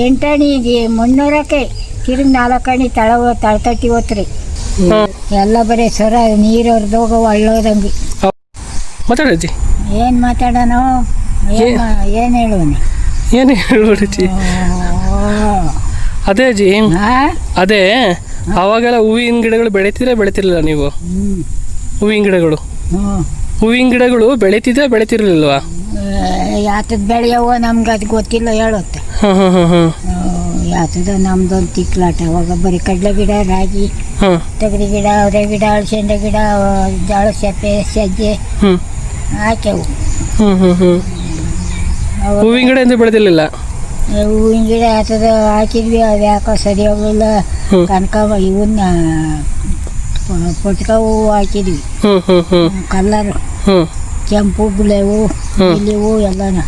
ಎಂಟಣಿಗೆ ಮುನ್ನೂರಕ್ಕೆ ತಿರುಗಿ 4 ಅಣಿ ತಳತಟ್ಟಿ ಹೋತ್ರಿ ಎಲ್ಲ ಬರೀ ಸರ ನೀರು ಹೊರದೋಗ ಒಳ್ಳೋದಂಗೆ ಮಾತಾಡಜ್ಜಿ. ಏನು ಮಾತಾಡೋಣ, ಏನು ಹೇಳುವನ, ಏನು ಹೇಳ್ಬಿಡಜ್ಜಿ. ಅದೇ ಅಜ್ಜಿ, ಅದೇ ಅವಾಗೆಲ್ಲ ಹೂವಿನ ಗಿಡಗಳು ಬೆಳಿತಿರಲಿಲ್ಲ ನೀವು? ಹೂವಿನ ಗಿಡಗಳು ಬೆಳಿತಿರ್ಲಿಲ್ವಾ? ಯಾತದ ಬೆಳೆಯವ ನಮ್ಗೆ ಅದು ಗೊತ್ತಿಲ್ಲ ಹೇಳುತ್ತೆ. ಯಾತದ ನಮ್ದೊಂದು ತಿಕ್ಲಾಟ. ಅವಾಗ ಬರೀ ಕಡಲೆ ಗಿಡ, ರಾಗಿ, ತೊಗರಿ ಗಿಡ, ಅವರೆ ಗಿಡ, ಅಳಸಂಡೆ ಗಿಡ, ಜೋಳ, ಸೆಪ್ಪೆ, ಸಜ್ಜೆ ಹಾಕ್ಯವು. ಹೂವಿನ ಗಿಡ ಎಂದು ಬೆಳೆದಿರಲಿಲ್ಲ? ಹೂವಿನ ಗಿಡ ಯಾತದ ಹಾಕಿದ್ವಿ, ಅದು ಯಾಕೋ ಸರಿ ಹೋಗಲಿಲ್ಲ. ಕನಕಾಂಬ ಇವನ್ನ ಪುಟ್ಕ ಹೂವು ಹಾಕಿದ್ವಿ, ಕಲ್ಲರು, ಕೆಂಪು, ಬಿಳೆವು, ನೀಲಿವು ಎಲ್ಲನ.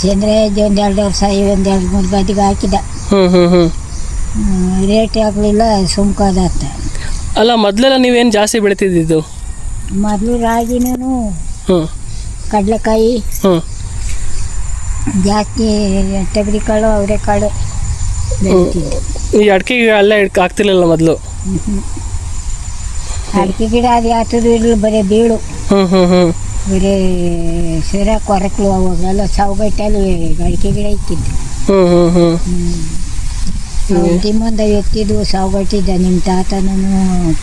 ಸೇಂದ್ರೆ ಒಂದು 2 ವರ್ಷ 1-2-3 ಗದಿಗೆ ಹಾಕಿದ. ರೇಟ್ ಆಗಲಿಲ್ಲ, ಸುಮ್ಕಾದತ್ತ. ಅಲ್ಲ, ಮೊದಲೆಲ್ಲ ನೀವೇನು ಜಾಸ್ತಿ ಬೆಳಿತಿದ್ದು? ಮೊದಲು ರಾಗಿನೂ ಕಡಲೆಕಾಯಿ ಜಾಸ್ತಿ, ತೊಗರಿಕಾಳು, ಅವರೆಕಾಳು ಬೆಳಿತಿದ್ದೆ. ಈ ಅಡಿಕೆ ಅಲ್ಲೇ ಆಗ್ತಿರ್ಲಿಲ್ಲ ಮೊದಲು? ಅಡಿಕೆ ಗಿಡ ಅದು ಯಾತದು ಇರಲಿಲ್ಲ, ಬರೀ ಬೀಳು, ಬರೀ ಸಿರ ಕೊರಕಲು. ಅವಾಗೆಲ್ಲ ಸಾವುಗಟ್ಟಲ್ಲಿ ಅಡಿಕೆ ಗಿಡ ಇಕ್ಕಿದ್ದು. ತಿಮ್ಮಂದ ಎತ್ತಿದ್ದು ಸಾವುಗಟ್ಟಿದ್ದ ನಿಮ್ಮ ತಾತನೂ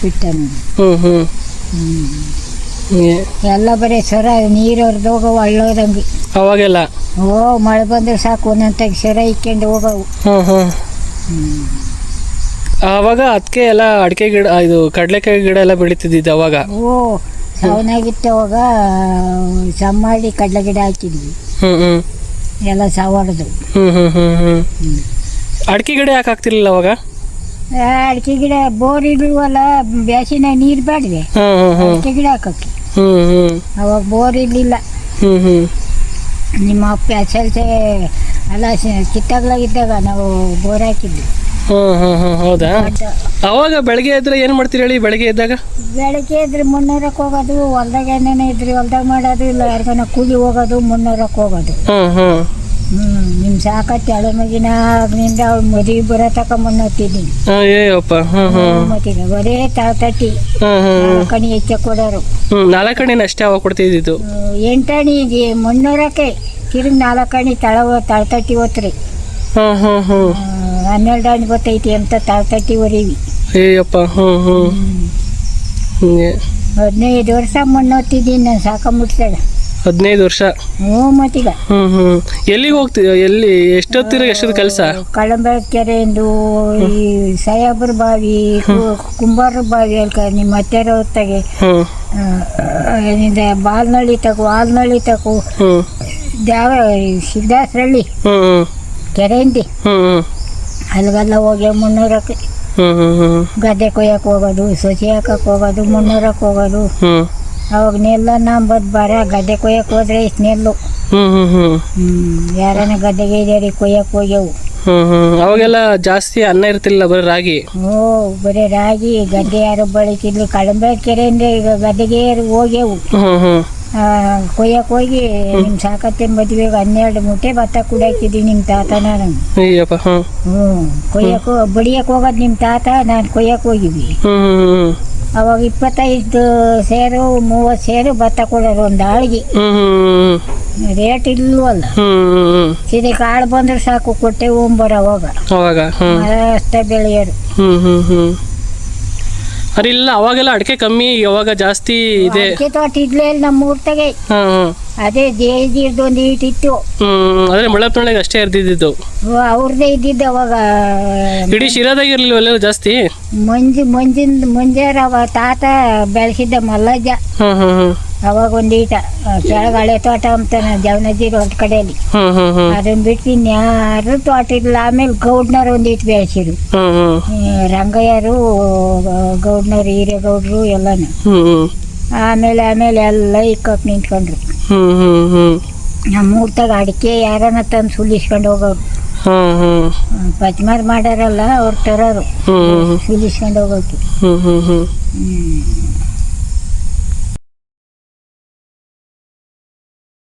ಪಿಟ್ಟನು. ಎಲ್ಲ ಬರೀ ಸರ ನೀರು ಹೊರದೋಗ ಒಳ್ಳೋದಂಗೆ ಅವಾಗೆಲ್ಲ. ಮಳೆ ಬಂದ್ರೆ ಸಾಕು, ಒಂದೊಂದಾಗಿ ಸರ ಇಕ್ಕೊಂಡು ಹೋಗವು. ಆವಾಗ ಅದಕ್ಕೆ ಎಲ್ಲ ಅಡಿಕೆ ಗಿಡ, ಇದು ಕಡಲೆಕಾಯಿ ಗಿಡ ಎಲ್ಲ ಬೆಳೀತಿದ್ದಿದ್ದು ಅವಾಗ? ಸಾವನಾಗಿತ್ತು. ಅವಾಗ ಸಮ್ಮಾಡಿ ಕಡಲೆ ಗಿಡ ಹಾಕಿದ್ವಿ, ಎಲ್ಲ ಸಾವಾಡದು. ಅಡಿಕೆ ಗಿಡ ಯಾಕೆ ಹಾಕ್ತಿರ್ಲಿಲ್ಲ ಅವಾಗ? ಅಡಿಕೆ ಗಿಡ ಬೋರ್ ಇರ್ಲಿವಲ್ಲ, ಬ್ಯಾಸಿನ ನೀರು ಬೇಡವೆ ಅಡಿಕೆ ಗಿಡ ಹಾಕಕ್ಕೆ. ಅವಾಗ ಬೋರ್ ಇರಲಿಲ್ಲ. ನಿಮ್ಮ ಅಪ್ಪ SLC ಅಲ್ಲ ಕಿತ್ತಾಗ್ಲಾಗಿದ್ದಾಗ ನಾವು ಬೋರ್ ಹಾಕಿದ್ವಿ. ಹೌದಾ? ಅವಾಗ ಬೆಳಗ್ಗೆ ಎದ್ರೆ ಏನು ಮಾಡ್ತೀರಿ ಹೇಳಿ? ಬೆಳಗ್ಗೆ ಎದ್ದಾಗ 300ಕ್ಕೆ ಹೋಗೋದು, ಹೊಲ್ದಾಗ ಏನೇನೇ ಇದ್ರಿ ಹೊಲ್ದಾಗ ಮಾಡೋದು, ಇಲ್ಲ ಯಾರಿಗಾನ ಕೂಲಿ ಹೋಗೋದು, 300ಕ್ಕೆ ಹೋಗೋದು. ನಿಮ್ಮ ಸಾಕತ್ತೆ ಹಳೆ ಮಗಿನಾಗಿನಿಂದ ಅವ್ಳು ಮದುವೆ ಬರೋ ತಕ ಮುನ್ನೋತಿದ್ದೀನಿ. ಮತ್ತಿಗೆ ಬರೇ ತಟ್ಟಿ 4 ಅಣಿ ಹೆಚ್ಚ ಕೊಡೋರು. 4 ಅಣಿನ ಅಷ್ಟೇ ಅವಾಗ ಕೊಡ್ತಿದ್ದು? 8 ಅಣಿಗೆ 300ಕ್ಕೆ ತಿರುಗಿ 4 ಅಣಿ ತಳತಟ್ಟಿ ಹೋತ್ರಿ. 12 ಅಣಿ ಗೊತ್ತೈತಿ ಅಂತ ತಳತಟ್ಟಿ ಹೊರೀವಿ. 15 ವರ್ಷ ಮುನ್ನೋತಿದ್ದೀನಿ ನಾನು ಸಾಕ ಮುಟ್ಸಾಗ. 15 ವರ್ಷ? ಮತ್ತೀಗ ಎಲ್ಲಿಗೆ ಹೋಗ್ತೀವಿ? ಎಲ್ಲಿ ಎಷ್ಟೊತ್ತಿರ ಎಷ್ಟೊತ್ತು ಕೆಲಸ? ಕಳಂಬೆಳ ಕೆರೆಯಿಂದ ಈ ಸಾಯಾಬ್ರ ಬಾವಿ, ಕುಂಬಾರ ಬಾವಿ ಅಲ್ಕ ನಿಮ್ಮ ಅತ್ತೆರ ಹೊತ್ತಾಗೆ ಬಾಲ್ನಳ್ಳಿ ತಗೋ, ಆಲ್ನಳ್ಳಿ ತಗೋ, ದ್ಯಾವ ಸಿದ್ದಾಸರಳ್ಳಿ ಕೆರೆಯಿಂದ ಅಲ್ಲಿಗೆಲ್ಲ ಹೋಗಿ 300ಕ್ಕೆ. ಗದ್ದೆ ಕೊಯ್ಯಕ್ಕೆ ಹೋಗೋದು, ಸೊಸೆ ಹಾಕಕ್ಕೆ ಹೋಗೋದು, 300ಕ್ಕೆ ಹೋಗೋದು. ಅವಾಗ ನೆಲ್ಲ ನಂಬದ್ ಬರ ಗದ್ದೆ ಕೊಯ್ಯಕ್ಕೆ ಹೋದ್ರೆ ಇಷ್ಟು ನೆಲ್ಲು. ಯಾರನ್ನ ಗದ್ದೆಗೆ ಇದೇರಿ ಕೊಯ್ಯಕ್ಕೆ ಹೋಗ್ಯವು. ಅವಾಗೆಲ್ಲ ಜಾಸ್ತಿ ಅನ್ನ ಇರ್ತಿಲ್ಲ, ಬರೀ ರಾಗಿ? ಬರೀ ರಾಗಿ. ಗದ್ದೆ ಯಾರು ಬೆಳಿತಿದ್ಲು. ಕಳಂಬೆ ಕೆರೆಯಿಂದ ಈಗ ಗದ್ದೆಗೆ ಹೋಗ್ಯವು. ಕೊಯ್ಯಕ್ಕೆ ಹೋಗಿ ನಿಮ್ಮ ಸಾಕತ್ತೆ ಮದುವೆಗೆ 12 ಮೂಟೆ ಭತ್ತ ಕುಡಿಯಾಕಿದ್ವಿ ನಿಮ್ಮ ತಾತ ನಾನು. ಕೊಯ್ಯಕ್ಕೆ ಬಡಿಯಕ್ಕೆ ಹೋಗೋದು ನಿಮ್ಮ ತಾತ, ನಾನು ಕೊಯ್ಯಕ್ಕೆ ಹೋಗಿದ್ವಿ. ಅವಾಗ 25 ಸೇರು 30 ಸೇರು ಭತ್ತ ಕೊಡೋರು ಒಂದು ಆಳಿಗೆ. ರೇಟ್ ಇಲ್ವಲ್ಲ, ಸೀದೆ ಕಾಳು ಬಂದ್ರೆ ಸಾಕು ಕೊಟ್ಟೆ ಹೋಗ್ಬರ. ಅವಾಗ ಅಷ್ಟೇ ಬೆಳೆಯೋರು. ಇಲ್ಲ ಅವಾಗೆಲ್ಲ ಅಡಿಕೆ ಕಮ್ಮಿ, ಯಾವಾಗ ಜಾಸ್ತಿ ಇದೆ. ಅಡಿಕೆ ತೋಟ ಇಡ್ಲೇ ಇಲ್ಲ ನಮ್ಮ ಊರ್ತಾಗೆ. ಅದೇ ಜೇಜಿರ್ದು ಒಂದು ಇಟ್ಟಿತ್ತು. ಅದೇ ಮುಳ್ಳಪ್ಪನೊಳಗೆ ಅಷ್ಟೇ ಇರ್ದಿದ್ದು. ಅವ್ರದ್ದೇ ಇದ್ದಿದ್ದು ಅವಾಗ. ಇಡೀ ಶಿರಾದಾಗ ಇರ್ಲಿಲ್ಲ ಜಾಸ್ತಿ. ಮುಂಜಾರ ಅವ ತಾತ ಬೆಳೆಸಿದ್ದ ಮಲ್ಲಜ್ಜ. ಅವಾಗ ಒಂದೀಟ ಕೆಳಗೆ ಹಳೆ ತೋಟ ಅಂತಾನೆ ಜವನಜೀರು ಒಂದ್ ಕಡೆಯಲ್ಲಿ. ಅದನ್ನ ಬಿಟ್ಟು ಇನ್ಯಾರು ತೋಟ ಇಲ್ಲ. ಆಮೇಲೆ ಗೌಡ್ನವ್ರು ಒಂದಿಟ್ಟು ಬೆಳೆಸಿರು. ರಂಗಯ್ಯರು, ಗೌಡ್ನವ್ರು, ಹಿರೇಗೌಡ್ರು ಎಲ್ಲಾನು. ಆಮೇಲೆ ಎಲ್ಲ ಇಕ್ಕಕ್ಕೆ ನಿಂತ್ಕೊಂಡ್ರು. ನಮ್ಮ ಊರ್ತಾಗ ಅಡಿಕೆ ಯಾರನ್ನ ತಂದು ಸುಲಿಸ್ಕೊಂಡು ಹೋಗೋರು. ಪಚ್ಮಾರ್ ಮಾಡ್ಯಾರಲ್ಲ ಅವ್ರು ತರೋರು ಸುಲಿಸ್ಕೊಂಡು ಹೋಗೋಕೆ.